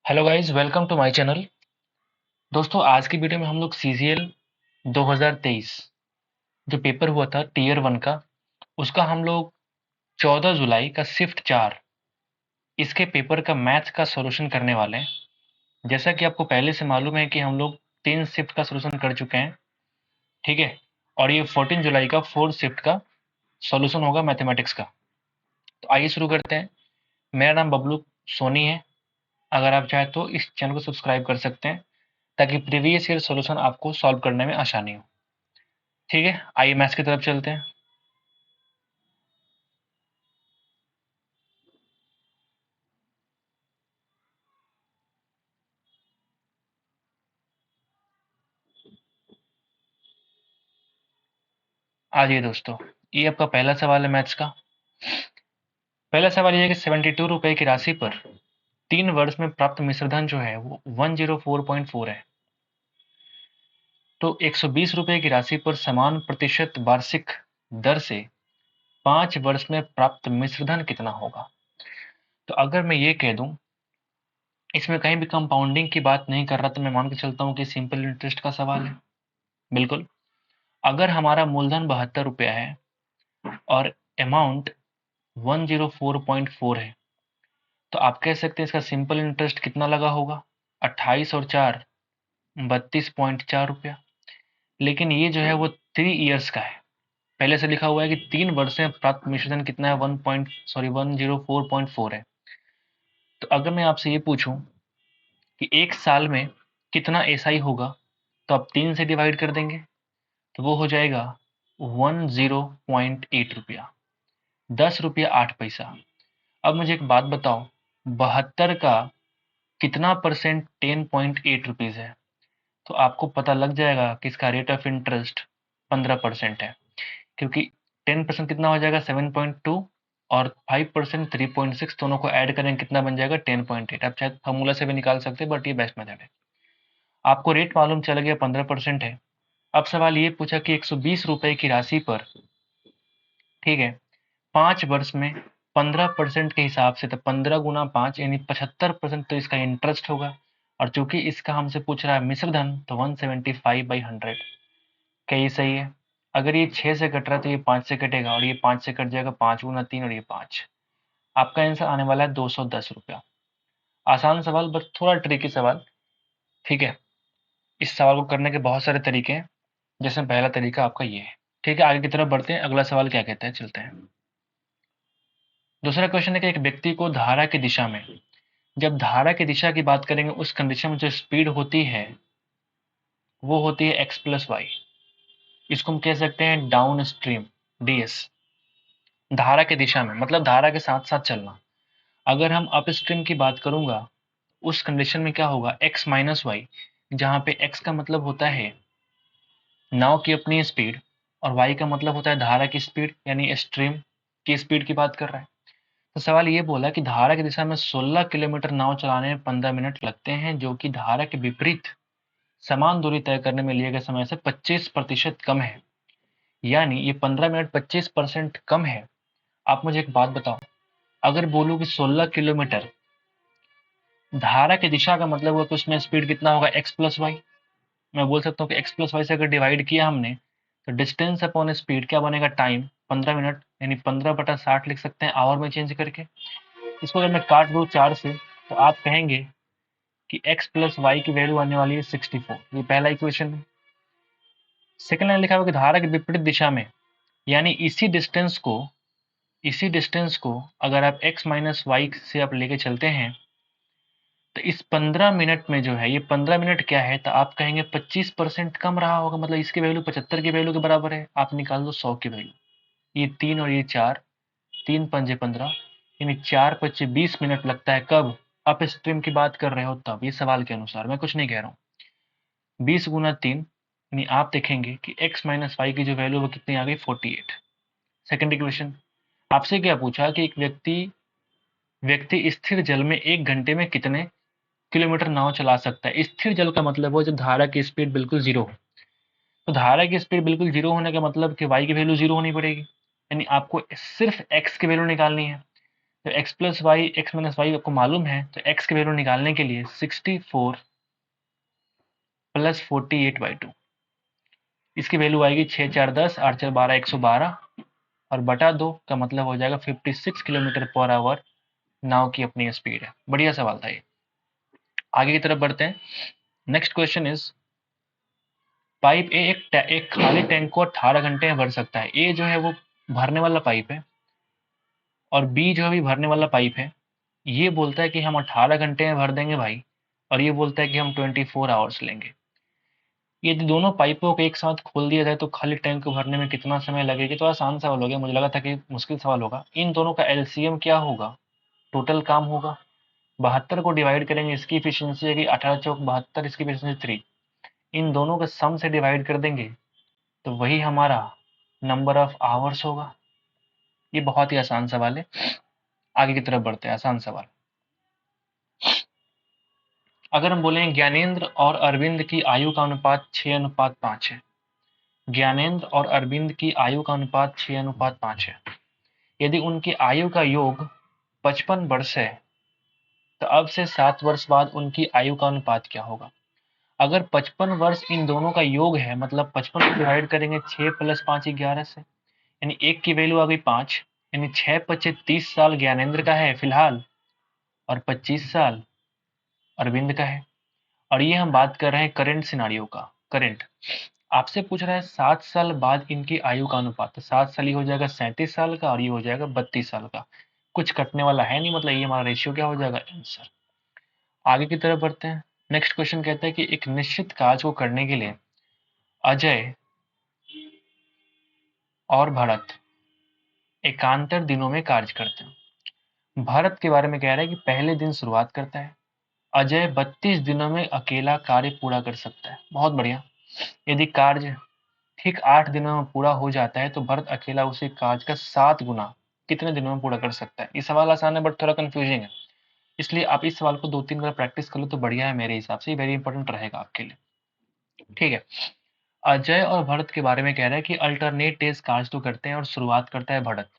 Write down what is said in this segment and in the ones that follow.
Hello guys, welcome to my channel. दोस्तों, आज की वीडियो में हम लोग सीजीएल 2023 जो पेपर हुआ था टीयर 1 का, उसका हम लोग 14 जुलाई का शिफ्ट 4 इसके पेपर का मैथ्स का सॉल्यूशन करने वाले हैं। जैसा कि आपको पहले से मालूम है कि हम लोग 3 शिफ्ट का सॉल्यूशन कर चुके हैं, ठीक है। और ये 14 जुलाई का 4th शिफ्ट का सॉल्यूशन होगा मैथमेटिक्स का। तो आइए शुरू करते हैं। मेरा नाम बबलू सोनी है। अगर आप चाहें तो इस चैनल को सब्सक्राइब कर सकते हैं ताकि प्रीवियस ईयर सॉल्यूशन आपको सॉल्व करने में आसानी हो। ठीक है, आइए मैथ्स की तरफ चलते हैं। आ जाइए दोस्तों, ये आपका पहला सवाल है मैथ्स का। पहला सवाल ये है कि 72 रुपए की राशि पर 3 वर्ष में प्राप्त मिश्रधन जो है वो 104.4 है। तो 120 रुपए की राशि पर समान प्रतिशत वार्षिक दर से 5 वर्ष में प्राप्त मिश्रधन कितना होगा। तो अगर मैं ये कह दूं, इसमें कहीं भी कंपाउंडिंग की बात नहीं कर रहा, तो मैं मान के चलता हूँ कि सिंपल इंटरेस्ट का सवाल है। बिल्कुल। अगर हमारा मूलधन 72 रुपया है और अमाउंट 104.4 है, तो आप कह सकते हैं इसका सिंपल इंटरेस्ट कितना लगा होगा, 28 और 4 32.4 रुपया। लेकिन ये जो है वो 3 इयर्स का है। पहले से लिखा हुआ है कि 3 वर्ष में प्राप्त मिश्रधन कितना है, 104.4 है। तो अगर मैं आपसे ये पूछूं कि एक साल में कितना एसआई होगा, तो आप 3 से डिवाइड कर देंगे, तो वो हो जाएगा 10.8 रुपया, 10 रुपया 8 पैसा। अब मुझे एक बात बताओ, 72 का कितना परसेंट 10.8 रुपीज़ है। तो आपको पता लग जाएगा कि इसका रेट ऑफ इंटरेस्ट 15% है, क्योंकि 10% कितना हो जाएगा 7.2 और 5% 3.6, दोनों को ऐड करेंगे कितना बन जाएगा 10.8। आप शायद फॉर्मूला से भी निकाल सकते हैं, बट ये बेस्ट मेथड है। आपको रेट मालूम चल गया 15% है। अब सवाल ये पूछा कि 120 रुपए की राशि पर, ठीक है, 5 वर्ष में 15% के हिसाब से, तो 15 गुना 5 यानी 75% तो इसका इंटरेस्ट होगा। और चूंकि इसका हमसे पूछ रहा है मिश्रधन, तो 175/100। क्या ये सही है? अगर ये 6 से कट रहा है तो ये 5 से कटेगा, और ये 5 से कट जाएगा, 5 गुना 3 और ये 5। आपका आंसर आने वाला है 210 रुपया। आसान सवाल, बट थोड़ा ट्रिकी सवाल। ठीक है, इस सवाल को करने के बहुत सारे तरीके हैं, जैसे पहला तरीका आपका ये है। ठीक है, आगे की तरफ बढ़ते हैं। अगला सवाल क्या कहता है, चलते हैं। दूसरा क्वेश्चन है कि एक व्यक्ति को धारा की दिशा में, जब धारा की दिशा की बात करेंगे, उस कंडीशन में जो स्पीड होती है वो होती है x+y। इसको हम कह सकते हैं डाउन स्ट्रीम, ds। धारा की दिशा में मतलब धारा के साथ साथ चलना। अगर हम अप स्ट्रीम की बात करूंगा, उस कंडीशन में क्या होगा, x-y, जहां पे x का मतलब होता है नाव की अपनी स्पीड, और y का मतलब होता है धारा की स्पीड, यानी स्ट्रीम की स्पीड की बात कर रहा है। तो सवाल ये बोला कि धारा की दिशा में 16 किलोमीटर नाव चलाने में 15 मिनट लगते हैं, जो कि धारा के विपरीत समान दूरी तय करने में लिए गए समय से 25% कम है। यानी ये 15 मिनट 25% कम है। आप मुझे एक बात बताओ, अगर बोलूं कि 16 किलोमीटर धारा की दिशा का मतलब हुआ, तो उसमें स्पीड कितना होगा, x+y। मैं बोल सकता हूँ कि x+y से अगर डिवाइड किया हमने, तो डिस्टेंस अपॉन स्पीड क्या बनेगा, टाइम 15 मिनट, यानी 15/60 लिख सकते हैं आवर में चेंज करके। इसको अगर मैं काट दूं 4 से, तो आप कहेंगे कि x+y की वैल्यू आने वाली है 64। ये पहला इक्वेशन है। सेकंड लाइन लिखा हुआ कि धारा के विपरीत दिशा में, यानी इसी डिस्टेंस को अगर आप x-y से आप लेके चलते हैं, तो इस 15 मिनट में जो है, ये 15 मिनट क्या है, तो आप कहेंगे 25% कम रहा होगा, मतलब इसकी वैल्यू 75 की वैल्यू के बराबर है। आप निकाल दो 100 की वैल्यू, ये 3 और ये 4, 3 पंजे 15, यानी 4 25 20 मिनट लगता है। कब अप स्ट्रीम की बात कर रहे हो तब, ये सवाल के अनुसार, मैं कुछ नहीं कह रहा हूँ। 20 गुना 3, यानी आप देखेंगे कि x-y की जो वैल्यू वो कितनी आ गई, 48। सेकंड इक्वेशन, आपसे क्या पूछा कि एक व्यक्ति स्थिर जल में 1 घंटे में कितने किलोमीटर नाव चला सकता है। स्थिर जल का मतलब हो जब धारा की स्पीड बिल्कुल जीरो हो। तो धारा की स्पीड बिल्कुल जीरो होने का मतलब कि y की वैल्यू जीरो होनी पड़ेगी, यानी आपको सिर्फ x की वैल्यू निकालनी है। तो x plus y x minus y आपको मालूम है, तो x की वैल्यू निकालने के लिए 64 प्लस 48/2, इसकी वैल्यू आएगी 6 4 10, 8 4 12, 112 और बटा 2 का मतलब हो जाएगा 56 किलोमीटर पर आवर नाव की अपनी स्पीड है। बढ़िया सवाल था ये। आगे की तरफ बढ़ते हैं। नेक्स्ट क्वेश्चन इज, पाइप ए एक खाली टैंक को 18 घंटे में भर सकता है। ए जो है वो भरने वाला पाइप है और बी जो है भरने वाला पाइप है। ये बोलता है कि हम 18 घंटे में भर देंगे भाई, और ये बोलता है कि हम 24 आवर्स लेंगे। यदि दोनों पाइपों को एक साथ खोल दिया जाए तो खाली टैंक को भरने में कितना समय लगेगा? तो आसान सवाल हो गया, मुझे लगा था कि मुश्किल सवाल होगा। इन दोनों का एलसीएम क्या होगा? टोटल काम होगा 72 को डिवाइड करेंगे, इसकी एफिशिएंसी है कि 18 चौक 72, इसकी एफिशिएंसी 3, इन दोनों का सम से डिवाइड कर देंगे तो वही हमारा नंबर ऑफ आवर्स होगा। ये बहुत ही आसान सवाल है। आगे की तरफ बढ़ते हैं। आसान सवाल, अगर हम बोलें ज्ञानेंद्र और अरविंद की आयु का अनुपात 6:5 है। ज्ञानेंद्र और अरविंद की आयु का अनुपात 6:5 है। यदि उनकी आयु का योग 55 वर्ष है तो अब से 7 वर्ष बाद उनकी आयु का अनुपात क्या होगा? अगर 55 वर्ष इन दोनों का योग है, मतलब 55 को डिवाइड करेंगे 6 + 5 11 से, यानी एक की वैल्यू आ गई 5, यानी 6 × 5 30 साल ज्ञानेंद्र का है फिलहाल और 25 साल अरविंद का है। और ये हम बात कर रहे हैं करंट सिनारियो का। करंट आपसे पूछ रहा है 7 साल बाद इनकी आयु का अनुपात, तो 7 साल ये हो जाएगा 37 साल का और ये हो जाएगा 32 साल का। कुछ कटने वाला है नहीं, मतलब ये हमारा रेशियो क्या हो जाएगा? आंसर। आगे की तरफ बढ़ते हैं। नेक्स्ट क्वेश्चन कहता है कि एक निश्चित कार्य को करने के लिए अजय और भरत एकांतर दिनों में कार्य करते हैं। भारत के बारे में कह रहा है कि पहले दिन शुरुआत करता है। अजय 32 दिनों में अकेला कार्य पूरा कर सकता है। बहुत बढ़िया। यदि कार्य ठीक 8 दिनों में पूरा हो जाता है तो भरत अकेला उसी कार्य का 7 गुना कितने दिनों में पूरा कर सकता है? ये सवाल आसान है बट थोड़ा कंफ्यूजिंग है, इसलिए आप इस सवाल को 2-3 बार प्रैक्टिस कर लो तो बढ़िया है। मेरे हिसाब से वेरी इंपॉर्टेंट रहेगा आपके लिए। ठीक है। अजय और भरत के बारे में कह रहा है कि अल्टरनेट डेज कार्य तो करते हैं और शुरुआत करता है भरत,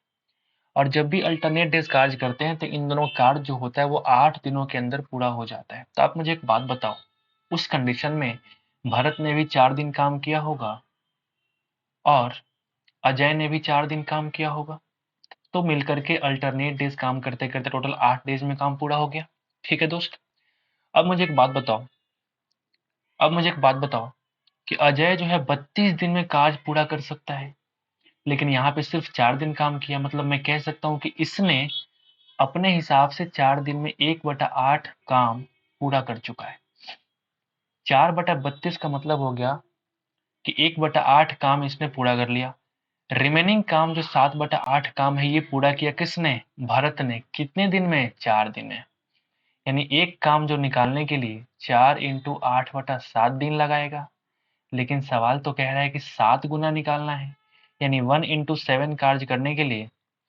और जब भी अल्टरनेट डेज कार्य करते हैं तो इन दोनों कार्य जो होता है वो 8 दिनों के अंदर पूरा हो जाता है। तो आप मुझे एक बात बताओ, उस कंडीशन में भरत ने भी 4 दिन काम किया होगा और अजय ने भी 4 दिन काम किया होगा, तो मिलकर के अल्टरनेट डेज काम करते करते टोटल 8 डेज में काम पूरा हो गया। ठीक है दोस्त। अब मुझे एक बात बताओ, कि अजय जो है 32 दिन में कार्य पूरा कर सकता है, लेकिन यहाँ पे सिर्फ 4 दिन काम किया, मतलब मैं कह सकता हूँ कि इसने अपने हिसाब से 4 दिन में 1/8 काम पूरा कर चुका है। 4/32 का मतलब हो गया कि 1/8 काम इसने पूरा कर लिया। रिमेनिंग काम जो 7/8 काम है ये पूरा किया किसने? भरत ने। कितने दिन में? 4 दिन में। यानी एक काम जो निकालने के लिए 4 × 8/7 दिन लगाएगा, लेकिन सवाल तो कह रहा है कि 7 गुना निकालना है, यानी 1 × 7 कार्य करने के लिए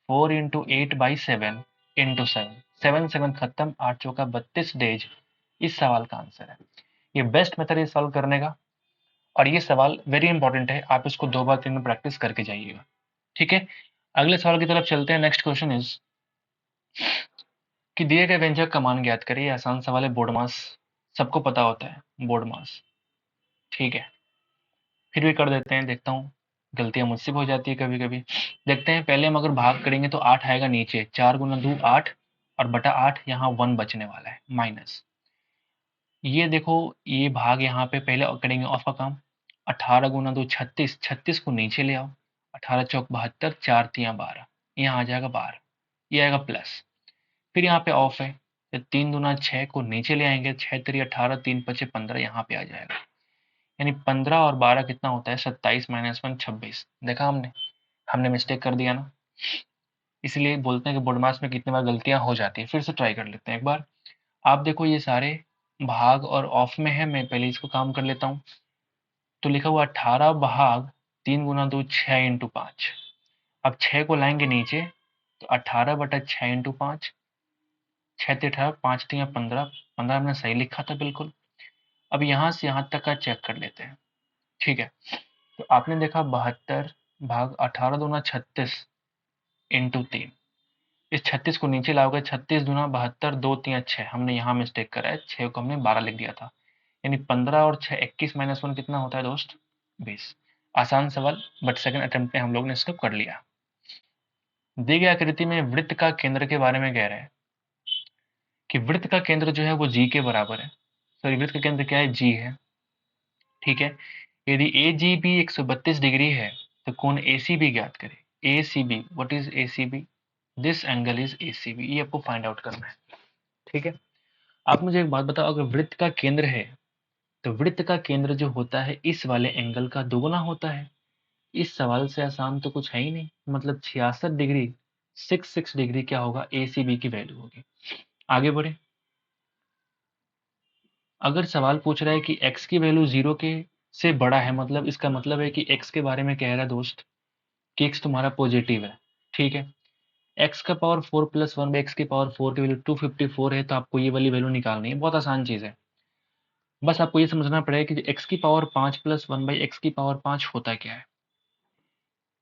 4 × 8/7 × 7, 7 7 खत्म, 8 चौका 32 डेज इस सवाल का आंसर है। ये बेस्ट मेथड है सॉल्व करने का, और ये सवाल वेरी इंपॉर्टेंट है, आप इसको 2 बार 3 बार प्रैक्टिस करके जाइएगा। ठीक है। अगले सवाल की तरफ चलते हैं। नेक्स्ट क्वेश्चन इज कि दिए गए व्यंजक का मान ज्ञात करिए। आसान सवाल है, बोर्ड मास सबको पता होता है, बोर्ड मास। ठीक है, फिर भी कर देते हैं, देखता हूँ गलतियां मुझसे भी हो जाती है कभी कभी। देखते हैं, पहले हम अगर भाग करेंगे तो 8 आएगा नीचे, 4 × 2 8 और बटा 8 यहाँ 1 बचने वाला है माइनस। ये देखो, ये भाग यहाँ पे पहले करेंगे ऑफ का काम। 18 × 2 36, 36 को नीचे ले आओ, 18 चौक 72, 4 3 12, यहाँ आ जाएगा 12, ये आएगा प्लस। फिर यहाँ पे ऑफ है तो 3 दूना 6 को नीचे ले आएंगे, 6 3 18, 3 5 15, यहाँ पे आ जाएगा। यानी 15 और 12 कितना होता है? 27 - 1 26। देखा हमने हमने मिस्टेक कर दिया ना, इसलिए बोलते हैं कि बोर्ड मास में कितनी बार गलतियां हो जाती है। फिर से ट्राई कर लेते हैं एक बार। आप देखो ये सारे भाग और ऑफ में है, मैं पहले इसको काम कर लेता हूँ। तो लिखा हुआ 18 भाग 3 × 2 6 × 5। अब 6 को लाएंगे नीचे तो 18/6 × 5, 6 × 18, 5 × 15, 15 मैंने सही लिखा था बिल्कुल। अब यहाँ से यहाँ तक का चेक कर लेते हैं। ठीक है, तो आपने देखा 72 भाग 18 दूना 36 × 3, इस 36 को नीचे लाओगे, 36 दूना 72, 2 3 6, हमने यहाँ मिस्टेक करा है, 6 को हमने 12 लिख दिया था, यानी 15 और 6 21 माइनस 1 कितना होता है दोस्त? 20। आसान सवाल, बट सेकंड अटेम्प्ट में हम लोग ने इसको कर लिया। दी गई आकृति में वृत्त का केंद्र के बारे में कह रहे हैं कि वृत्त का केंद्र जो है वो जी के बराबर है। सॉरी, वृत्त का केंद्र क्या है? जी है। ठीक है, यदि ए जी बी 132 डिग्री है तो कोण ए सी बी ज्ञात करें। A C B, what is A C B? This angle is A C B, ये आपको फाइंड आउट करना है। ठीक है, आप मुझे एक बात बताओ, अगर वृत्त का केंद्र है तो वृत्त का केंद्र जो होता है इस वाले एंगल का दोगुना होता है। इस सवाल से आसान तो कुछ है ही नहीं, मतलब 66 डिग्री 66 डिग्री क्या होगा? ए सी बी की वैल्यू होगी। आगे बढ़े, अगर सवाल पूछ रहा है कि x की वैल्यू 0 के से बड़ा है, मतलब इसका मतलब है कि x के बारे में कह रहा है दोस्त कि x तुम्हारा पॉजिटिव है। ठीक है, x का पावर 4 प्लस 1 बाई एक्स की पावर 4 की वैल्यू 254 है, तो आपको ये वाली वैल्यू निकालनी है। बहुत आसान चीज़ है, बस आपको ये समझना पड़ेगा कि x की पावर 5 प्लस 1 बाई एक्स की पावर 5 होता क्या है।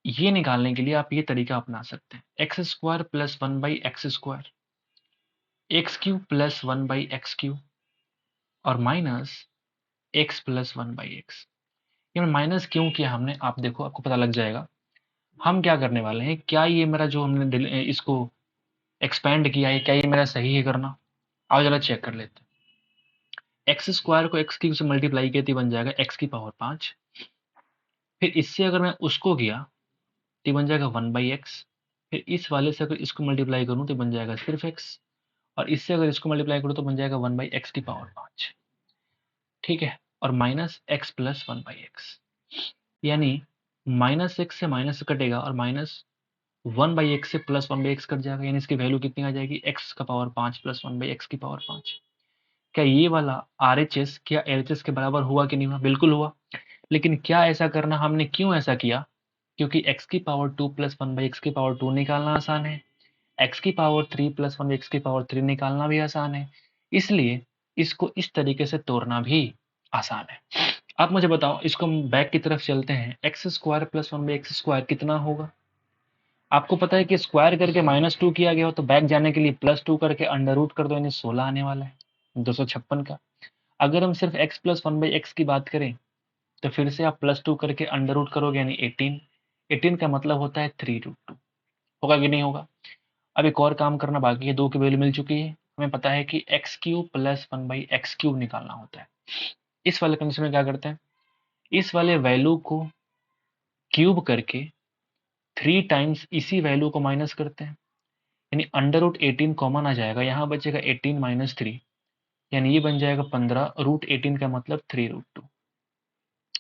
ये निकालने के लिए आप ये तरीका अपना सकते हैं, x square plus 1 by x square, x cube plus 1 by x cube और minus x plus 1 by x. ये माइनस क्यों किया हमने, आप देखो, आपको पता लग जाएगा। हम क्या करने वाले हैं, क्या ये मेरा जो हमने इसको एक्सपेंड किया है, क्या ये मेरा सही है करना? आओ जरा चेक कर लेते हैं। एक्स स्क्वायर को एक्स क्यूब से मल्टीप्लाई किया तो बन जाएगा एक्स की पावर 5। फिर इससे अगर मैं उसको किया तो बन जाएगा 1 बाई एक्स। फिर इस वाले से अगर इसको मल्टीप्लाई करूं तो बन जाएगा सिर्फ एक्स, और इससे अगर इसको मल्टीप्लाई करूं तो बन जाएगा 1 बाई एक्स की पावर 5। ठीक है, और minus x plus 1 by x, यानी माइनस एक्स से माइनस कटेगा और माइनस 1 बाई एक्स से प्लस 1 बाई एक्स कट जाएगा, यानी इसकी वैल्यू कितनी आ जाएगी? एक्स का पावर 5 प्लस 1 बाई एक्स की पावर 5। क्या ये वाला आर एच एस क्या एल एच एस के बराबर हुआ कि नहीं हुआ? बिल्कुल हुआ। लेकिन क्या ऐसा करना, हमने क्यों ऐसा किया? क्योंकि एक्स की पावर 2 प्लस 1 बाई एक्स की पावर 2 निकालना आसान है, एक्स की पावर 3 प्लस 1 एक्स की पावर 3 निकालना भी आसान है, इसलिए इसको इस तरीके से तोड़ना भी आसान है। आप मुझे बताओ, इसको हम बैक की तरफ चलते हैं, x square plus 1 by x square कितना होगा? आपको पता है कि स्क्वायर करके -2 किया गया हो, तो बैक जाने के लिए +2 करके अंडर रूट कर दो, यानी 16 आने वाला है 256 का। अगर हम सिर्फ x प्लस 1 बाई एक्स की बात करें तो फिर से आप +2 करके अंडर रूट करोगे, यानी 18। 18 का मतलब होता है 3√2। होगा कि नहीं होगा? अब एक और काम करना बाकी है, 2 की वैल्यू मिल चुकी है, हमें पता है कि x cube plus 1 by x cube निकालना होता है। इस वाले कंडीशन में क्या करते हैं, इस वाले वैल्यू को क्यूब करके 3 टाइम्स इसी वैल्यू को माइनस करते हैं, यानी अंडर रूट 18 कॉमन आ जाएगा, यहाँ बचेगा 18 माइनस 3, यानी ये बन जाएगा 15 रूट 18 का मतलब 3√2।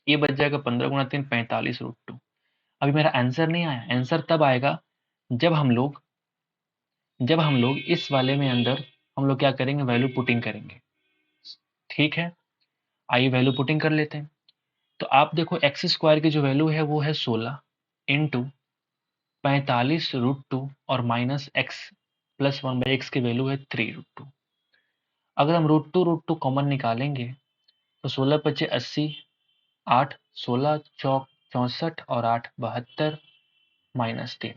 ये बच जाएगा 15 गुणा 3 45√2। अभी मेरा आंसर नहीं आया, आंसर तब आएगा जब हम लोग इस वाले में अंदर हम लोग क्या करेंगे, वैल्यू पुटिंग करेंगे। ठीक है, आइए वैल्यू पुटिंग कर लेते हैं। तो आप देखो, एक्स स्क्वायर की जो वैल्यू है वो है 16 इंटू 45√2 और minus x plus 1 by x की वैल्यू है 3√2। अगर हम √2 कॉमन निकालेंगे तो 16 पचे 80, 8 16 चौक 64 और 8 72 -3,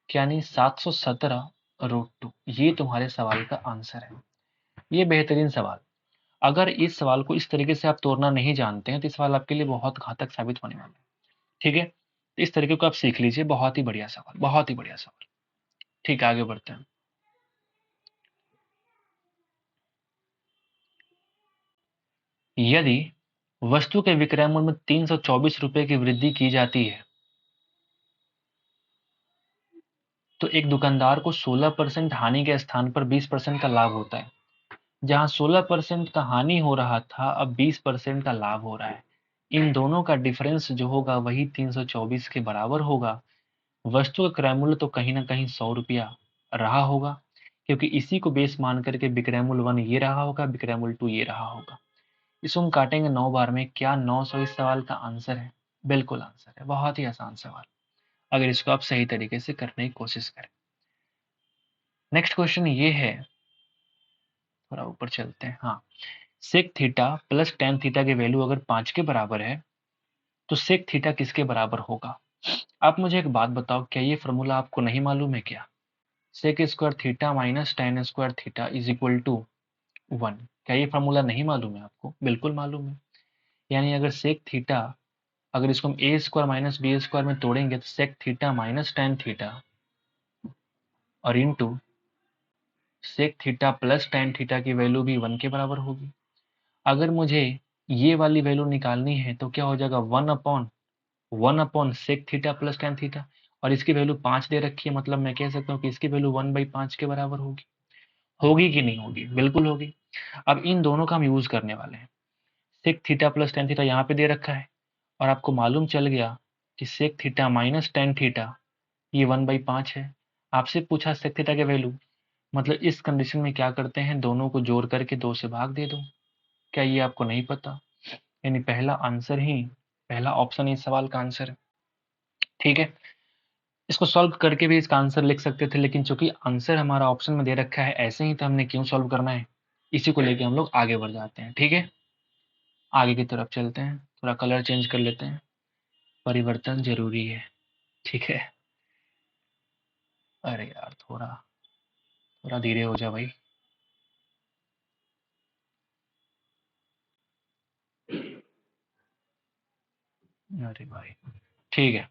यानी 717√2। ये तुम्हारे सवाल का आंसर है। ये बेहतरीन सवाल। अगर इस सवाल को इस तरीके से आप तोड़ना नहीं जानते हैं तो इस सवाल आपके लिए बहुत घातक साबित होने वाला है। ठीक है, तो इस तरीके को आप सीख लीजिए, बहुत ही बढ़िया सवाल, बहुत ही बढ़िया सवाल। ठीक है, आगे बढ़ते हैं। यदि वस्तु के विक्रय मूल्य में 324 रुपए की वृद्धि की जाती है तो एक दुकानदार को 16% हानि के स्थान पर 20% का लाभ होता है। जहां 16% का हानि हो रहा था, अब 20% का लाभ हो रहा है। इन दोनों का डिफरेंस जो होगा वही 324 के बराबर होगा। वस्तु का क्रय मूल्य तो कहीं ना कहीं 100 रुपया रहा होगा, क्योंकि इसी को बेस मान करके विक्रय मूल्य 1 ये रहा होगा, विक्रय मूल्य 2 ये रहा होगा। इसको हम काटेंगे 9 बार में। क्या 900 इस सवाल का आंसर है? बिल्कुल आंसर है। बहुत ही आसान सवाल, अगर इसको आप सही तरीके से करने की कोशिश करें। नेक्स्ट क्वेश्चन ये है, थोड़ा ऊपर चलते हैं। हाँ, sec theta plus tan theta की वैल्यू अगर 5 के बराबर है तो सेक थीटा किसके बराबर होगा? आप मुझे एक बात बताओ, क्या ये फॉर्मूला आपको नहीं मालूम है क्या? Sec square theta minus tan square theta is equal to 1। क्या ये फॉर्मूला नहीं मालूम है आपको? बिल्कुल मालूम है। यानी अगर सेक थीटा, अगर इसको हम A square minus B square में तोड़ेंगे तो sec theta minus tan theta और into sec theta plus tan theta की वैल्यू भी 1 के बराबर होगी। अगर मुझे ये वाली वैल्यू निकालनी है तो क्या हो जाएगा, 1 upon sec theta plus tan theta, और इसकी वैल्यू 5 दे रखी है, मतलब मैं कह सकता हूँ कि इसकी वैल्यू 1/5 के बराबर होगी। होगी कि नहीं होगी? बिल्कुल होगी। अब इन दोनों का हम यूज करने वाले हैं। Sec theta plus tan theta यहाँ पे दे रखा है, और आपको मालूम चल गया कि sec theta minus tan theta ये 1/5 है। आपसे पूछा सेक थीटा के वैल्यू, मतलब इस कंडीशन में क्या करते हैं, दोनों को जोड़ करके 2 से भाग दे दो। क्या ये आपको नहीं पता? यानी पहला ऑप्शन इस सवाल का आंसर है। ठीक है, इसको सॉल्व करके भी इसका आंसर लिख सकते थे, लेकिन चूंकि आंसर हमारा ऑप्शन में दे रखा है ऐसे ही, तो हमने क्यों सॉल्व करना है, इसी को लेके हम लोग आगे बढ़ जाते हैं। ठीक है, आगे की तरफ चलते हैं, थोड़ा कलर चेंज कर लेते हैं, परिवर्तन जरूरी है। ठीक है, अरे यार थोड़ा थोड़ा धीरे हो जा भाई। अरे भाई, ठीक है।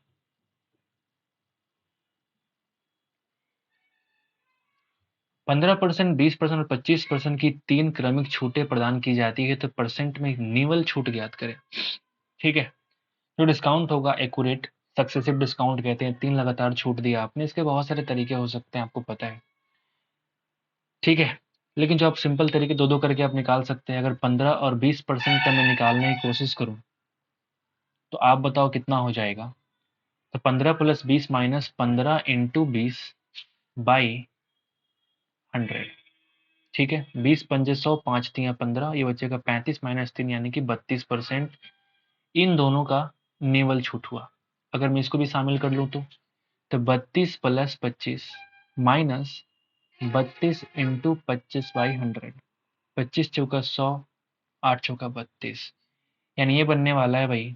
15%, 20% और 25% की 3 क्रमिक छूटें प्रदान की जाती है, तो परसेंट में निवल छूट ज्ञात करें। ठीक है, जो डिस्काउंट होगा एक्यूरेट सक्सेसिव डिस्काउंट कहते हैं। 3 लगातार छूट दिया आपने, इसके बहुत सारे तरीके हो सकते हैं, आपको पता है। ठीक है, लेकिन जो आप सिंपल तरीके दो दो करके आप निकाल सकते हैं। अगर 15 और 20% का मैं निकालने की कोशिश करूं तो आप बताओ कितना हो जाएगा। तो 15 + 20 माइनस 15 × 20 बाई 100। ठीक है, 20×5 = 100, 5 × 3 = 15, ये बचेगा 35 - 3 यानी कि 32%। इन दोनों का निवल छूट हुआ। अगर मैं इसको भी शामिल कर लूँ तो 32 + 25 माइनस 32 × 25/100, 25 चौका 100, 8 चौका 32, यानी ये बनने वाला है भाई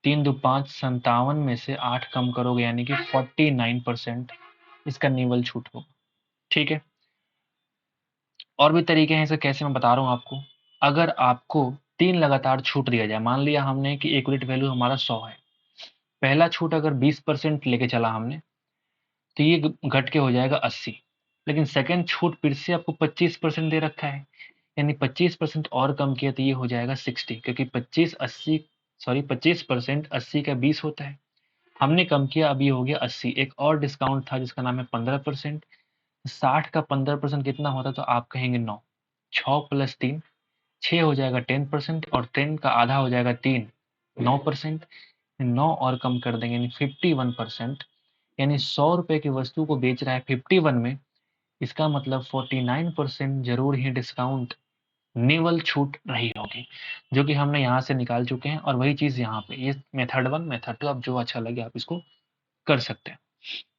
3 दो 5, 57 में से 8 कम करोगे यानी कि 49% इसका निवल छूट होगा। ठीक है, और भी तरीके हैं इसे कैसे, मैं बता रहा हूँ आपको। अगर आपको 3 लगातार छूट दिया जाए, मान लिया हमने कि एक्यूरेट वैल्यू हमारा 100 है, पहला छूट अगर 20% लेके चला हमने तो ये घट के हो जाएगा 80, लेकिन सेकंड छूट फिर से आपको 25% दे रखा है, यानी 25% और कम किया तो ये हो जाएगा 60, क्योंकि 25% 80 का 20 होता है, हमने कम किया, अब ये हो गया 80। एक और डिस्काउंट था जिसका नाम है 15%। 60 का 15% कितना होता, तो आप कहेंगे 9, 6 + 3 6 हो जाएगा 10%, और 10 का आधा हो जाएगा 3, 9%। 9 और कम कर देंगे यानी 51%, यानी 100 रुपए की वस्तु को बेच रहा है 51 में, इसका मतलब 49% जरूर ही डिस्काउंट निवल छूट रही होगी, जो कि हमने यहाँ से निकाल चुके हैं। और वही चीज यहाँ पे, ये मेथड 1 मेथड 2, अब जो अच्छा लगे आप इसको कर सकते हैं।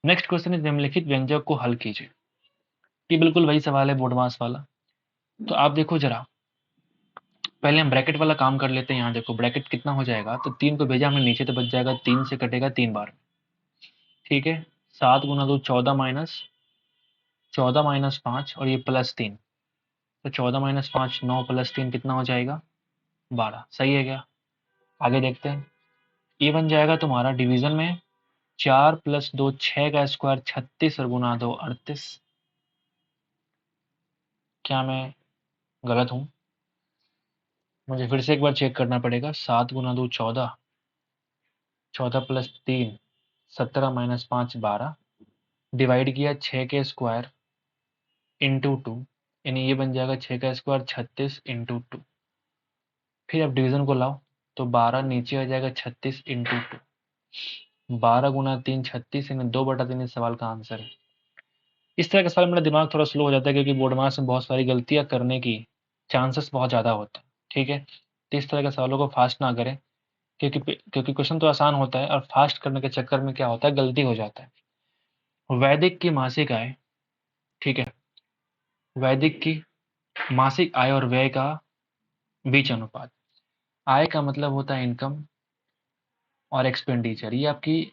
नेक्स्ट क्वेश्चन इज निम्नलिखित व्यंजक को हल कीजिए। ये बिल्कुल वही सवाल है बोर्डमास वाला। तो आप देखो जरा, पहले हम ब्रैकेट वाला काम कर लेते हैं। यहाँ देखो ब्रैकेट कितना हो जाएगा, तो 3 को भेजा हमने नीचे तो बच जाएगा, 3 से कटेगा 3 बार। ठीक है, 7 × 2 14 माइनस 5 और ये +3, तो 14 - 5 9 + 3 कितना हो जाएगा, 12। सही है क्या? आगे देखते हैं। ये बन जाएगा तुम्हारा डिवीजन में 4 + 2 6 का स्क्वायर 36 और गुना 2 38। क्या मैं गलत हूँ? मुझे फिर से एक बार चेक करना पड़ेगा। 7 × 2 14, 14 + 3 17 - 5 12, डिवाइड किया 6 के स्क्वायर इंटू 2, यानी ये बन जाएगा 6 का स्क्वायर 36 इंटू 2। फिर अब डिवीजन को लाओ तो 12 नीचे आ जाएगा 36 इंटू 2, 12 × 3 36, यानी 2/3 इस सवाल का आंसर है। इस तरह का सवाल मेरा दिमाग थोड़ा स्लो हो जाता है, क्योंकि बोर्ड मास में बहुत सारी गलतियां करने की चांसेस बहुत ज़्यादा होते हैं। ठीक है, तो इस तरह के सवालों को फास्ट ना करें, क्योंकि क्वेश्चन तो आसान होता है और फास्ट करने के चक्कर में क्या होता है, गलती हो जाता है। वैदिक की मासिक आय, ठीक है, वैदिक की मासिक आय और व्यय का बीच अनुपात। आय का मतलब होता है इनकम और एक्सपेंडिचर, ये आपकी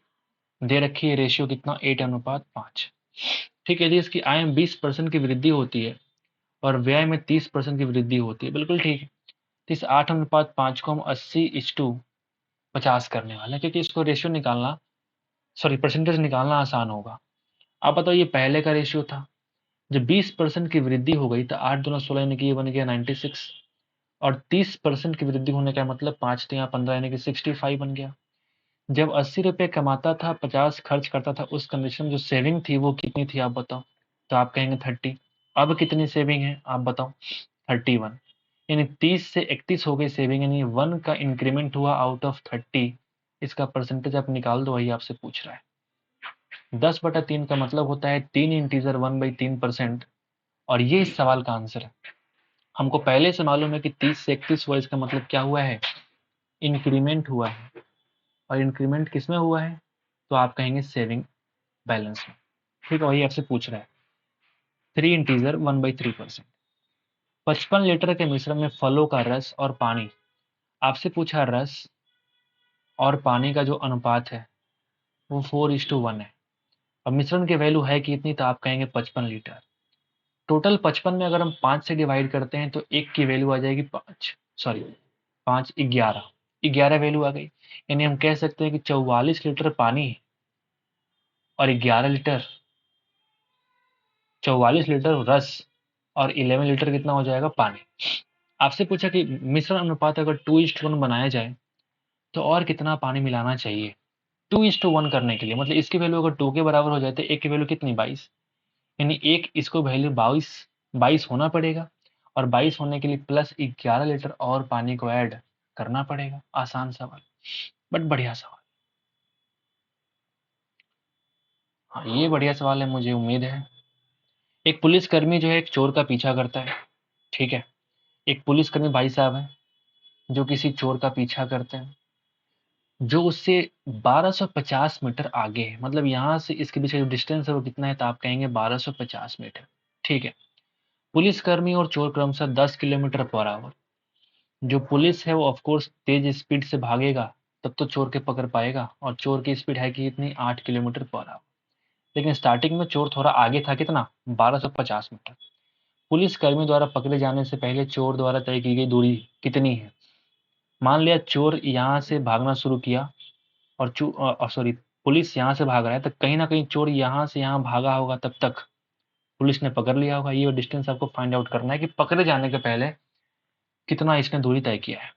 दे रखी है रेशियो कितना, 8:5। ठीक है, यदि इसकी आय में 20% की वृद्धि होती है और व्यय में 30% की वृद्धि होती है, बिल्कुल ठीक है। तो इस 8:5 को हम 80:50 करने वाले हैं, क्योंकि इसको रेशियो निकालना, सॉरी परसेंटेज निकालना आसान होगा। आप बताओ, ये पहले का रेशियो था, जब 20% की वृद्धि हो गई तो 8 दूना 16 यानी कि ये बन गया 96, और 30% की वृद्धि होने का मतलब 5 तिया 15 यानी कि 65 बन गया। जब 80 रुपये कमाता था, 50 खर्च करता था, उस कंडीशन में जो सेविंग थी वो कितनी थी आप बताओ? तो आप कहेंगे 30। अब कितनी सेविंग है आप बताओ? 31। यानी 30 से 31 हो गई सेविंग, यानी 1 का इंक्रीमेंट हुआ आउट ऑफ 30। इसका परसेंटेज आप निकाल दो, वही आपसे पूछ रहा है। 10/3 का मतलब होता है 3 इंटीजर 1/3%, और ये इस सवाल का आंसर है। हमको पहले से मालूम है कि 30 से 31 हुआ, इसका मतलब क्या हुआ है? इंक्रीमेंट हुआ है। और इंक्रीमेंट किस में हुआ है? तो आप कहेंगे सेविंग बैलेंस में। ठीक है, वही आपसे पूछ रहा है। 3 इंटीजर 1/3%। 55 लीटर के मिश्रण में फलों का रस और पानी, आपसे पूछा रस और पानी का जो अनुपात है वो 4:1 है। अब मिश्रण की वैल्यू है कि इतनी, तो आप कहेंगे 55 लीटर। टोटल 55 में अगर हम 5 से डिवाइड करते हैं तो एक की वैल्यू आ जाएगी 5, सॉरी 5 11, 11 वैल्यू आ गई। यानी हम कह सकते हैं कि 44 लीटर पानी और 11 लीटर, 44 लीटर रस और 11 लीटर कितना हो जाएगा? पानी। आपसे पूछा कि मिश्रण अनुपात अगर 2:1 बनाया जाए तो और कितना पानी मिलाना चाहिए 2:1 करने के लिए? मतलब इसकी वैल्यू अगर 2 के बराबर हो जाए तो एक की वैल्यू कितनी? 22। यानी एक इसको वैल्यू 22 होना पड़ेगा, और 22 होने के लिए प्लस 11 लीटर और पानी को ऐड करना पड़ेगा। आसान सवाल, बट बढ़िया सवाल। हाँ, ये बढ़िया सवाल है, मुझे उम्मीद है। एक पुलिसकर्मी जो है एक चोर का पीछा करता है। ठीक है, एक पुलिसकर्मी भाई साहब है जो किसी चोर का पीछा करते हैं, जो उससे 1250 मीटर आगे है। मतलब यहाँ से इसके बीच का जो डिस्टेंस है वो कितना है? तो आप कहेंगे 1250 मीटर। ठीक है, पुलिसकर्मी और चोर क्रमशः 10 किलोमीटर पर आवर। जो पुलिस है वो ऑफ कोर्स तेज स्पीड से भागेगा, तब तो चोर के पकड़ पाएगा, और चोर की स्पीड है कि इतनी 8 किलोमीटर पर आवर। लेकिन स्टार्टिंग में चोर थोड़ा आगे था, कितना? 1250 मीटर। पुलिस कर्मी द्वारा पकड़े जाने से पहले चोर द्वारा तय की गई दूरी कितनी है? मान लिया चोर यहाँ से भागना शुरू किया, और सॉरी पुलिस यहाँ से भाग रहा है, तो कहीं ना कहीं चोर यहाँ से यहाँ भागा होगा, तब तक पुलिस ने पकड़ लिया होगा। ये डिस्टेंस आपको फाइंड आउट करना है कि पकड़े जाने के पहले कितना इसने दूरी तय किया है।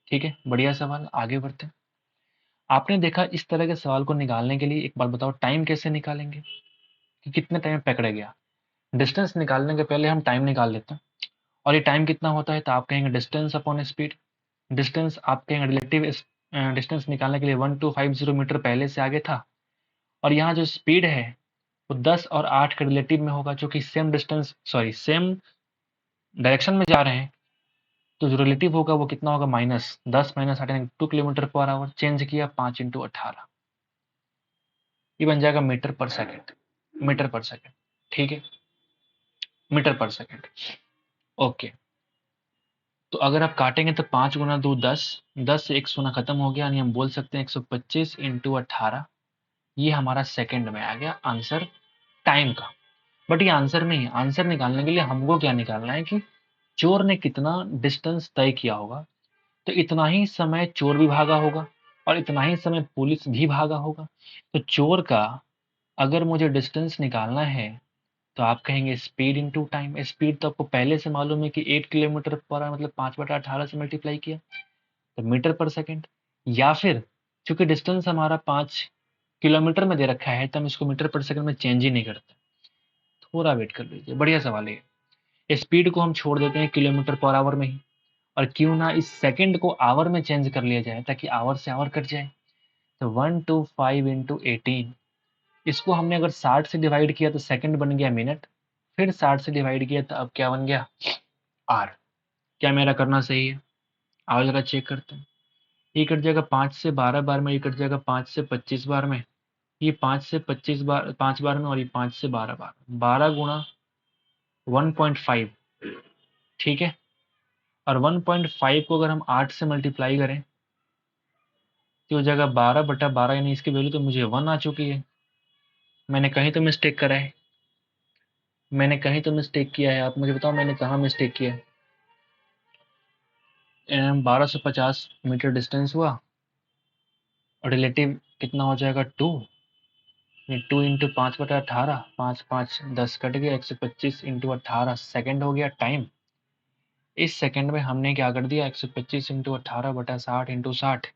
ठीक है, बढ़िया सवाल, आगे बढ़ते हैं। आपने देखा, इस तरह के सवाल को निकालने के लिए एक बार बताओ, टाइम कैसे निकालेंगे कि कितने टाइम पकड़े गया? डिस्टेंस निकालने के पहले हम टाइम निकाल लेते हैं, और ये टाइम कितना होता है? तो आप कहेंगे डिस्टेंस अपॉन स्पीड। डिस्टेंस आप कहेंगे रिलेटिव डिस्टेंस निकालने के लिए 1250 मीटर पहले से आगे था, और यहाँ जो स्पीड है वो 10 और 8 के रिलेटिव में होगा, जो कि same distance, sorry same direction में जा रहे हैं। तो जो रिलेटिव होगा वो कितना होगा? -10 -8 यानी 2 किलोमीटर पर आवर। चेंज किया 5 × 18, ये बन जाएगा मीटर पर सेकेंड। मीटर पर सेकेंड, ठीक है, मीटर पर सेकेंड। ओके, तो अगर आप काटेंगे तो 5 × 2 10, 10 से एक शून्य खत्म हो गया, यानी हम बोल सकते हैं 125 × 18। ये हमारा सेकंड में आ गया आंसर टाइम का। बट ये आंसर नहीं है। आंसर निकालने के लिए हमको क्या निकालना है कि चोर ने कितना डिस्टेंस तय किया होगा, तो इतना ही समय चोर भी भागा होगा और इतना ही समय पुलिस भी भागा होगा। तो चोर का अगर मुझे डिस्टेंस निकालना है तो आप कहेंगे स्पीड इंटू टाइम। स्पीड तो आपको पहले से मालूम है कि 8 किलोमीटर पर आवर, मतलब 5/18 से मल्टीप्लाई किया तो मीटर पर सेकेंड। या फिर चूंकि डिस्टेंस हमारा 5 किलोमीटर में दे रखा है तो हम इसको मीटर पर सेकंड में चेंज ही नहीं करते। थोड़ा वेट कर लीजिए, बढ़िया सवाल है। स्पीड को हम छोड़ देते हैं किलोमीटर पर आवर में ही, और क्यों ना इस सेकंड को आवर में चेंज कर लिया जाए ताकि आवर से आवर कट जाए। तो 125 × 18, इसको हमने अगर 60 से डिवाइड किया तो सेकंड बन गया मिनट, फिर 60 से डिवाइड किया तो अब क्या बन गया? आर। क्या मेरा करना सही है? आओ जरा चेक करते हैं। ये कट जाएगा 5 से 12 बार में, ये कट जाएगा 5 से 25 बार में, ये 5 से 25 बार 5 बार में, और ये 5 से 12 बार, 12 × 1.5। ठीक है, और 1.5 को अगर हम 8 से मल्टीप्लाई करें तो हो जाएगा 12/12, यानी इसकी वैल्यू तो मुझे 1 आ चुकी है। मैंने कहीं तो मिस्टेक करा है। मैंने कहीं तो मिस्टेक किया है, आप मुझे बताओ मैंने कहाँ मिस्टेक किया है। 1250 मीटर डिस्टेंस हुआ, रिलेटिव कितना हो जाएगा 2, 2 × 5/18, 5 5 10 कट गया, 125 × 18 सेकेंड हो गया टाइम। इस सेकेंड में हमने क्या कर दिया, 125 × 18/60 × 60,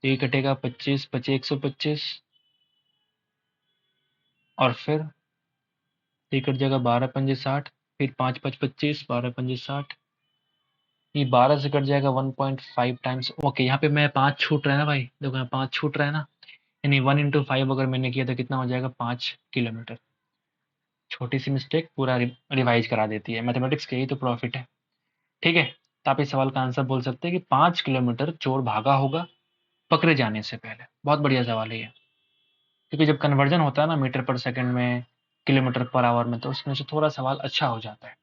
ये कटेगा 25 25 125, और फिर ये कट जाएगा 12 पंजे 60, फिर 5 5 25, 12 पंजे 60, ये 12 से कट जाएगा 1.5 टाइम्स। ओके, यहाँ पे मैं 5 छूट रहा है ना भाई, देखो यहाँ 5 छूट रहा है ना, यानी 1 × 5 अगर मैंने किया था कितना हो जाएगा, 5 किलोमीटर। छोटी सी मिस्टेक पूरा रिवाइज करा देती है, मैथमेटिक्स के ही तो प्रॉफिट है। ठीक है, तो आप इस सवाल का आंसर बोल सकते हैं कि 5 किलोमीटर चोर भागा होगा पकड़े जाने से पहले। बहुत बढ़िया सवाल है ये, क्योंकि जब कन्वर्जन होता है ना मीटर पर सेकंड में किलोमीटर पर आवर में, तो उसमें से थोड़ा सवाल अच्छा हो जाता है।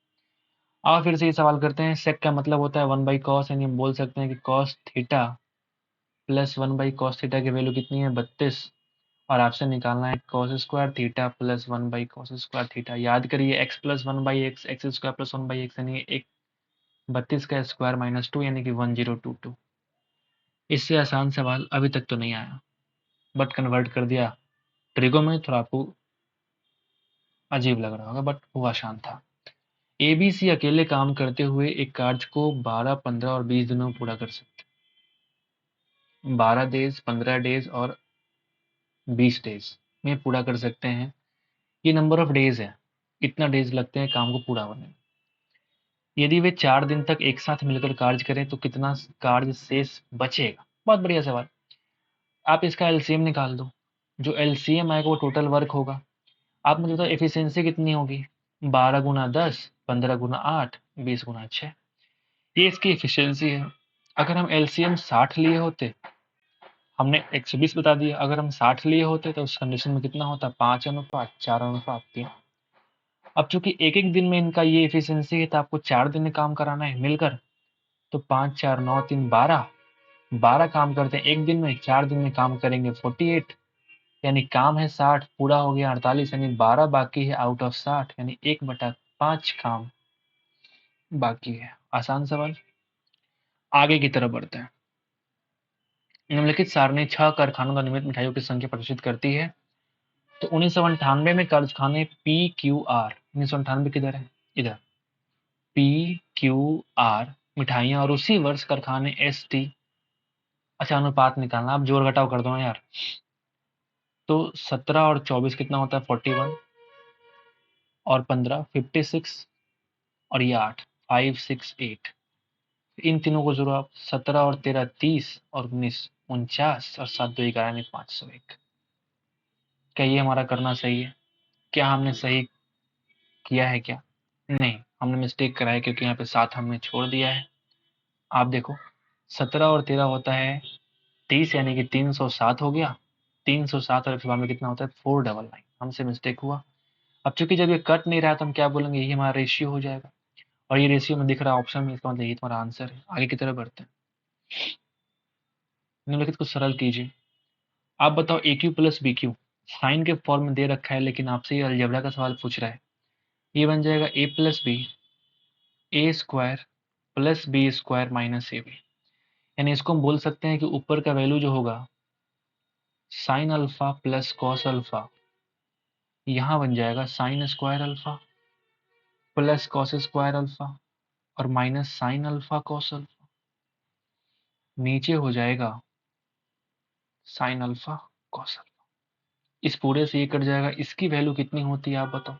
और फिर से ये सवाल करते हैं, सेक का मतलब होता है 1/cos, यानी हम बोल सकते हैं कि cos theta plus 1/cos theta की वैल्यू कितनी है, 32, और आपसे निकालना है cos square theta plus 1/cos square theta. याद करिए x plus 1/x, x square plus 1/x, यानी एक 32 का स्क्वायर माइनस 2, यानी कि 1022। इससे आसान सवाल अभी तक तो नहीं आया, बट कन्वर्ट कर दिया ट्रिगो में, थोड़ा आपको अजीब लग रहा होगा बट वो आसान था। एबीसी अकेले काम करते हुए एक कार्य को 12, 15 और 20 दिनों में पूरा कर सकते हैं। 12 डेज, 15 डेज और 20 डेज में पूरा कर सकते हैं। ये नंबर ऑफ डेज है, इतना डेज लगते हैं काम को पूरा होने में। यदि वे 4 दिन तक एक साथ मिलकर कार्य करें तो कितना कार्य शेष बचेगा। बहुत बढ़िया सवाल। आप इसका एलसीएम निकाल दो, जो एलसीएम आएगा वो टोटल वर्क होगा। आप मुझे बताओ एफिशिएंसी कितनी होगी, 12 × 10, 15 × 8, 20 × 6, ये इसकी एफिशिएंसी है। अगर हम एलसीएम 60 लिए होते, हमने 120 बता दिया, अगर हम 60 लिए होते तो उस कंडीशन में कितना होता, 5:4:3। अब चूंकि एक एक दिन में इनका ये एफिशिएंसी है, तो आपको 4 दिन में काम कराना है मिलकर, तो 5 4 9 3 12, 12 काम करते हैं एक दिन में, 4 दिन में काम करेंगे 48, यानी काम है 60, पूरा हो गया 48, यानी 12 बाकी है आउट ऑफ 60, यानी 1/5 काम बाकी है। आसान सवाल। आगे की तरफ बढ़ते हैं। निम्नलिखित सारणी 6 कारखानों द्वारा निर्मित मिठाइयों की संख्या प्रदर्शित करती है। तो 1998 में कारखाने PQR, 1998 किधर है, इधर PQR मिठाइयाँ, और उसी वर्ष कारखाने ST। अच्छा, अनुपात निकालना, आप जोड़ घटाव कर दो यार। तो 17 और 24 कितना होता है, 41, और 15 56, और ये 8 5 6 8। इन तीनों को जोड़ो आप, 17 और 13 30, और 19 49, और 7 2 11, यानी 501। क्या ये हमारा करना सही है? क्या हमने सही किया है क्या? नहीं, हमने मिस्टेक करा है, क्योंकि यहाँ पे 7 हमने छोड़ दिया है। आप देखो 17 और 13 होता है 30, यानी कि 307 हो गया। 307 और 192 में कितना होता है, 499। हमसे मिस्टेक हुआ। अब चूंकि जब ये कट नहीं रहा तो हम क्या बोलेंगे, ये हमारा रेशियो हो जाएगा, और ये रेशियो में दिख रहा है ऑप्शन में, इसका मतलब ये तुम्हारा आंसर है। आगे की तरफ बढ़ते हैं। निम्नलिखित को सरल कीजिए। आप बताओ AQ प्लस BQ साइन के फॉर्म में दे रखा है, लेकिन आपसे ये अलजेब्रा का सवाल पूछ रहा है। ये बन जाएगा A plus B A square plus B square minus AB, यानी इसको हम बोल सकते हैं कि ऊपर का वैल्यू जो होगा sine alpha plus cos alpha, यहाँ बन जाएगा sine square alpha plus cos square alpha, और minus sine alpha cos alpha, नीचे हो जाएगा साइन अल्फा कॉस अल्फा। इस पूरे से ये कट जाएगा, इसकी वैल्यू कितनी होती है आप बताओ,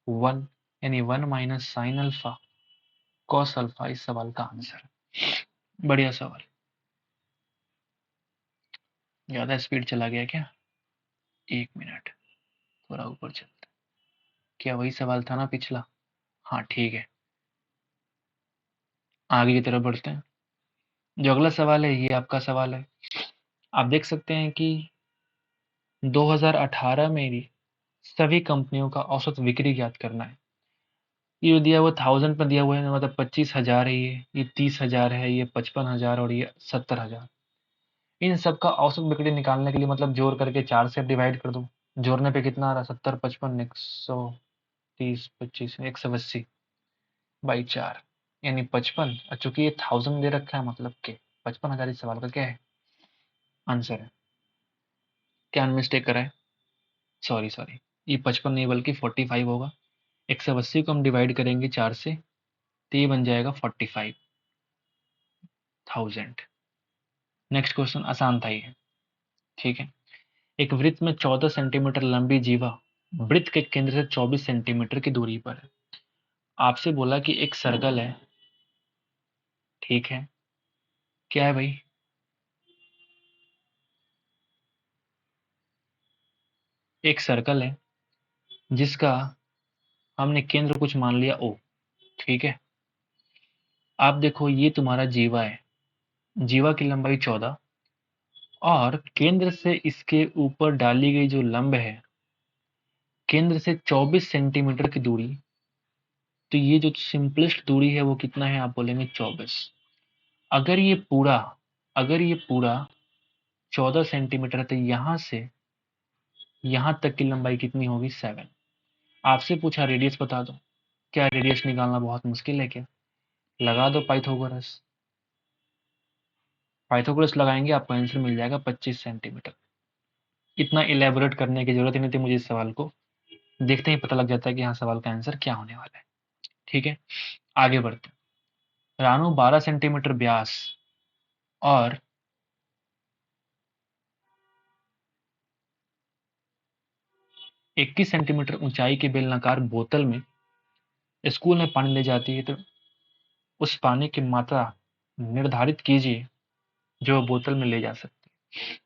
1, यानी 1 minus sine alpha cos alpha इस सवाल का आंसर है। बढ़िया सवाल। ज्यादा स्पीड चला गया क्या, 1 मिनट, थोड़ा ऊपर चलते। क्या वही सवाल था ना पिछला? हाँ ठीक है, आगे की तरफ बढ़ते हैं। जो अगला सवाल है ये आपका सवाल है। आप देख सकते हैं कि 2018 में भी सभी कंपनियों का औसत बिक्री ज्ञात करना है। ये दिया हुआ 1000 पर दिया हुआ है, मतलब 25,000 है, ये 30,000 है, ये 55,000, और ये 70,000। इन सब का औसत बिक्री निकालने के लिए मतलब जोड़ करके 4 से डिवाइड कर दो। जोड़ने पे कितना आ रहा है? 70, 55, 130, 25, 180 बाई 4 यानी 55। और चूंकि ये 1000 दे रखा है, मतलब के 55,000 इस सवाल का क्या है? आंसर है। क्या मिस्टेक करा है? सॉरी सॉरी, ये 55 नहीं बल्कि 45 होगा। 180 को हम डिवाइड करेंगे 4 से, तो ये बन जाएगा 45,000। नेक्स्ट क्वेश्चन आसान था ये, ठीक है। एक वृत्त में 14 सेंटीमीटर लंबी जीवा वृत्त के केंद्र से 24 सेंटीमीटर की दूरी पर है। आपसे बोला कि एक सर्कल है, ठीक है। क्या है भाई? एक सर्कल है जिसका हमने केंद्र कुछ मान लिया O, ठीक है। आप देखो ये तुम्हारा जीवा है, जीवा की लंबाई 14 और केंद्र से इसके ऊपर डाली गई जो लंब है, केंद्र से 24 सेंटीमीटर की दूरी। तो ये जो सिंपलेस्ट दूरी है वो कितना है? आप बोलेंगे 24। अगर ये पूरा अगर ये पूरा 14 सेंटीमीटर है, तो यहां से यहां तक की लंबाई कितनी होगी? 7। आपसे पूछा रेडियस बता दो। क्या रेडियस निकालना बहुत मुश्किल है क्या? लगा दो पाइथागोरस। पाइथागोरस लगाएंगे, आपको आंसर मिल जाएगा 25 सेंटीमीटर। इतना इलेबोरेट करने की जरूरत ही नहीं थी मुझे इस सवाल को, देखते ही पता लग जाता है कि हाँ सवाल का आंसर क्या होने वाला है, ठीक है। आगे बढ़ते हैं। रानू 12 सेंटीमीटर व्यास और 21 सेंटीमीटर ऊंचाई की बेलनाकार बोतल में स्कूल में पानी ले जाती है, तो उस पानी की मात्रा निर्धारित कीजिए जो बोतल में ले जा सकती है।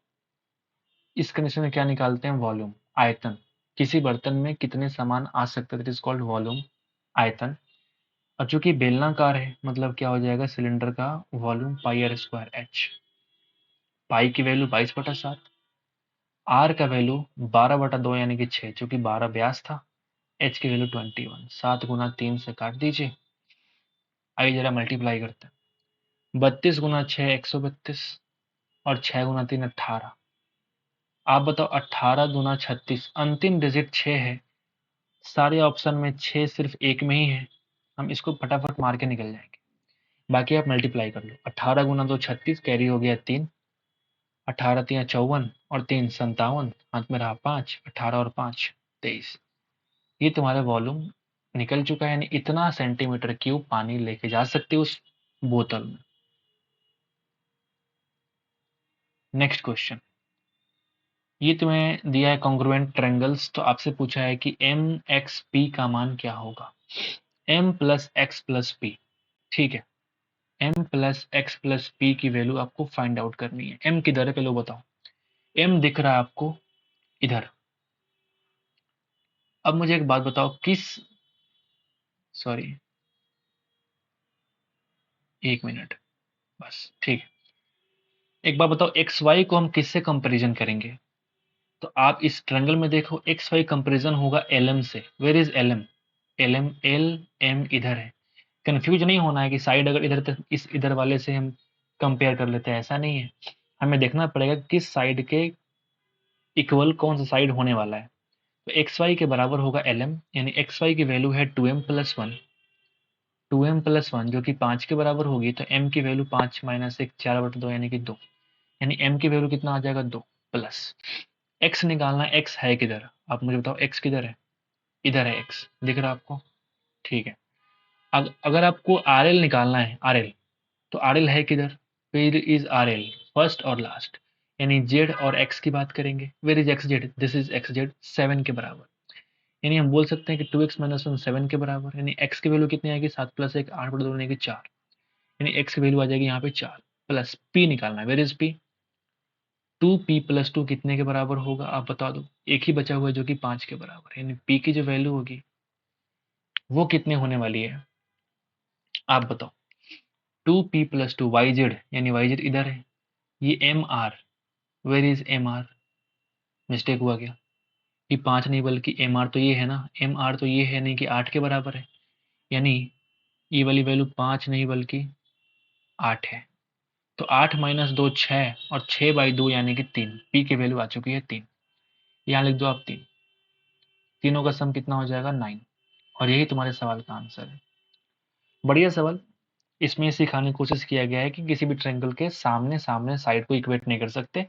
इस कंडीशन में क्या निकालते हैं? वॉल्यूम, आयतन। किसी बर्तन में कितने सामान आ सकते हैं, दैट इज कॉल्ड वॉल्यूम, आयतन। और चूंकि बेलनाकार है, मतलब क्या हो जाएगा? सिलेंडर का volume pi R square H. Pi की वैल्यू 22/7, आर का वैल्यू 12/2 यानी कि 6, चूंकि 12 व्यास था। एच की वैल्यू 21, 7 गुना 3 से काट दीजिए। आइए जरा मल्टीप्लाई करते हैं। 32 गुना 6 132 और 6 गुना 3 18। आप बताओ 18 गुना 36, अंतिम डिजिट 6 है। सारे ऑप्शन में 6 सिर्फ एक में ही है, हम इसको फटाफट मार के निकल जाएंगे। बाकी आप मल्टीप्लाई कर लो। 18 गुना 2 36, कैरी हो गया 3, 18 3 54 और 3 57, हाथ में रहा 5, 18 और 5 23। ये तुम्हारा वॉल्यूम निकल चुका है, यानी इतना सेंटीमीटर क्यूब पानी लेके जा सकते हो उस बोतल में। नेक्स्ट क्वेश्चन, ये तुम्हें दिया है कॉन्ग्रुएंट ट्रायंगल्स, तो आपसे पूछा है कि एम एक्स पी का मान क्या होगा? M plus x plus p, ठीक है। M plus x plus p की वैल्यू आपको फाइंड आउट करनी है। एम किधर है पहले बताओ? एम दिख रहा है आपको इधर। अब मुझे एक बात बताओ, किस, सॉरी, एक मिनट बस, ठीक है। एक बात बताओ, एक्स वाई को हम किससे कंपैरिजन करेंगे? तो आप इस ट्रायंगल में देखो, एक्स वाई कंपैरिजन होगा एल एम से। Where is l m? L m, l m इधर है। कंफ्यूज नहीं होना है कि साइड अगर इधर तक इस इधर वाले से हम कंपेयर कर लेते हैं, ऐसा नहीं है। हमें देखना पड़ेगा किस साइड के इक्वल कौन सा साइड होने वाला है। तो एक्स वाई के बराबर होगा एल एम, यानी एक्स वाई की वैल्यू है 2m+1। 2m+1 जो कि 5 के बराबर होगी, तो m की वैल्यू 5 माइनस 1 4/2 यानी कि 2। यानी m की वैल्यू कितना आ जाएगा? 2 प्लस x निकालना है। x है किधर? आप मुझे बताओ x किधर है? इधर है x, दिख रहा है आपको? ठीक है। अगर आपको आर एल निकालना है, आर एल, तो आर एल है किधर? Where is r l? First और लास्ट, यानी जेड और एक्स की बात करेंगे। Where is x z? This is x z, 7 के बराबर। यानी हम बोल सकते हैं कि 2x-1 7 के बराबर, यानी x की वैल्यू कितनी आएगी? 7 + 1 8/2 यानी कि 4। यानी x की वैल्यू आ जाएगी यहाँ पे 4 प्लस p निकालना है। Where is p? 2p+2 कितने के बराबर होगा आप बता दो? एक ही बचा हुआ है जो कि 5 के बराबर, यानी p की जो वैल्यू होगी वो कितने होने वाली है आप बताओ? 2p+2 yz, यानी yz इधर है। ये m r, where is m r? Mistake हुआ क्या? ये 5 नहीं बल्कि एम आर तो ये है ना, एम आर तो ये है नहीं कि 8 के बराबर है। यानी ये वाली वैल्यू 5 नहीं बल्कि 8 है। तो 8 - 2 6 और 6/2 यानी कि 3। पी की वैल्यू आ चुकी है 3। यहाँ लिख दो आप 3, तीनों का सम कितना हो जाएगा 9, और यही तुम्हारे सवाल का आंसर है। बढ़िया सवाल। इसमें सिखाने की कोशिश किया गया है कि किसी भी ट्रायंगल के सामने सामने साइड को इक्वेट नहीं कर सकते,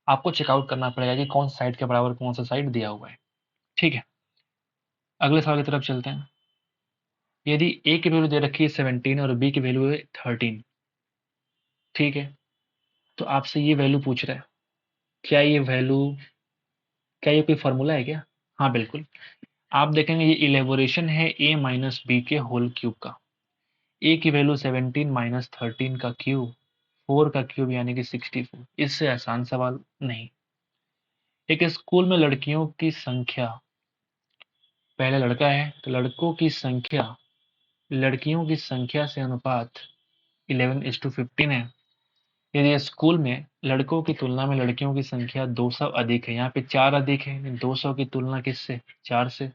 आपको चेकआउट करना पड़ेगा कि कौन सा साइड के बराबर कौन सा साइड दिया हुआ है। ठीक है, अगले सवाल की तरफ चलते हैं। यदि ए की वैल्यू दे रखी है 17 और बी की वैल्यू है 13, ठीक है, तो आपसे ये वैल्यू पूछ रहा है, क्या ये वैल्यू, क्या ये कोई फॉर्मूला है क्या? हाँ बिल्कुल। आप देखेंगे ये इलेबोरेशन है ए माइनस बी के होल क्यूब का। ए की वैल्यू 17 माइनस 13 का क्यूब, 4 का क्यूब यानी कि 64। इससे आसान सवाल नहीं। एक स्कूल में लड़कियों की संख्या, पहले लड़का है तो लड़कों की संख्या लड़कियों की संख्या से अनुपात 11:15 है। यदि स्कूल में लड़कों की तुलना में लड़कियों की संख्या 200 अधिक है, यहाँ पे 4 अधिक है, 200 की तुलना किससे? 4 से।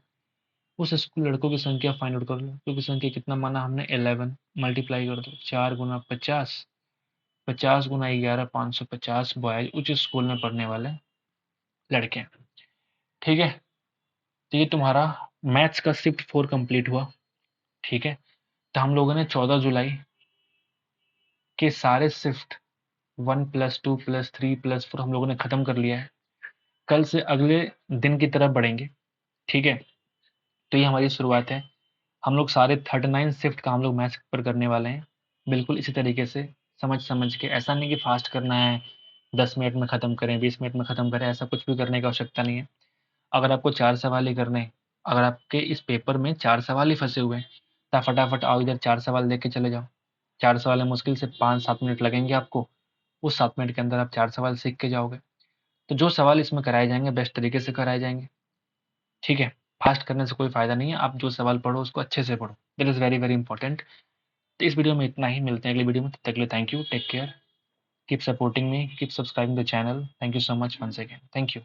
उस स्कूल लड़कों की संख्या फाइंड आउट कर लो। लड़कों की संख्या कितना माना हमने? 11, मल्टीप्लाई कर दो, 4 गुना 50, 50 गुना 11, 550 बॉयज उच्च स्कूल में पढ़ने वाले लड़के। ठीक है, तो ये तुम्हारा मैथ्स का शिफ्ट 4 कंप्लीट हुआ। ठीक है, तो हम लोगों ने 14 जुलाई के सारे शिफ्ट 1 प्लस 2 प्लस 3 प्लस 4 हम लोगों ने खत्म कर लिया है। कल से अगले दिन की तरफ बढ़ेंगे। ठीक है, तो ये हमारी शुरुआत है। हम लोग सारे 39 शिफ्ट का हम लोग मैथ्स पर करने वाले हैं, बिल्कुल इसी तरीके से समझ समझ के। ऐसा नहीं कि फास्ट करना है, 10 मिनट में ख़त्म करें, 20 मिनट में ख़त्म करें, ऐसा कुछ भी करने की आवश्यकता नहीं है। अगर आपको 4 सवाल ही करने हैं, अगर आपके इस पेपर में 4 सवाल ही फंसे हुए हैं, तो आप फटाफट आओ इधर 4 सवाल देख के चले जाओ। 4 सवाल में मुश्किल से 5-7 मिनट लगेंगे आपको, उस 7 मिनट के अंदर आप 4 सवाल सीख के जाओगे। तो जो सवाल इसमें कराए जाएंगे बेस्ट तरीके से कराए जाएंगे। ठीक है, फास्ट करने से कोई फ़ायदा नहीं है, आप जो सवाल पढ़ो उसको अच्छे से पढ़ो, that is very very important. तो इस वीडियो में इतना ही, मिलते हैं अगली वीडियो में, तब तक के लिए thank you, take care, keep supporting me, keep subscribing the channel, thank you so much once again, thank you.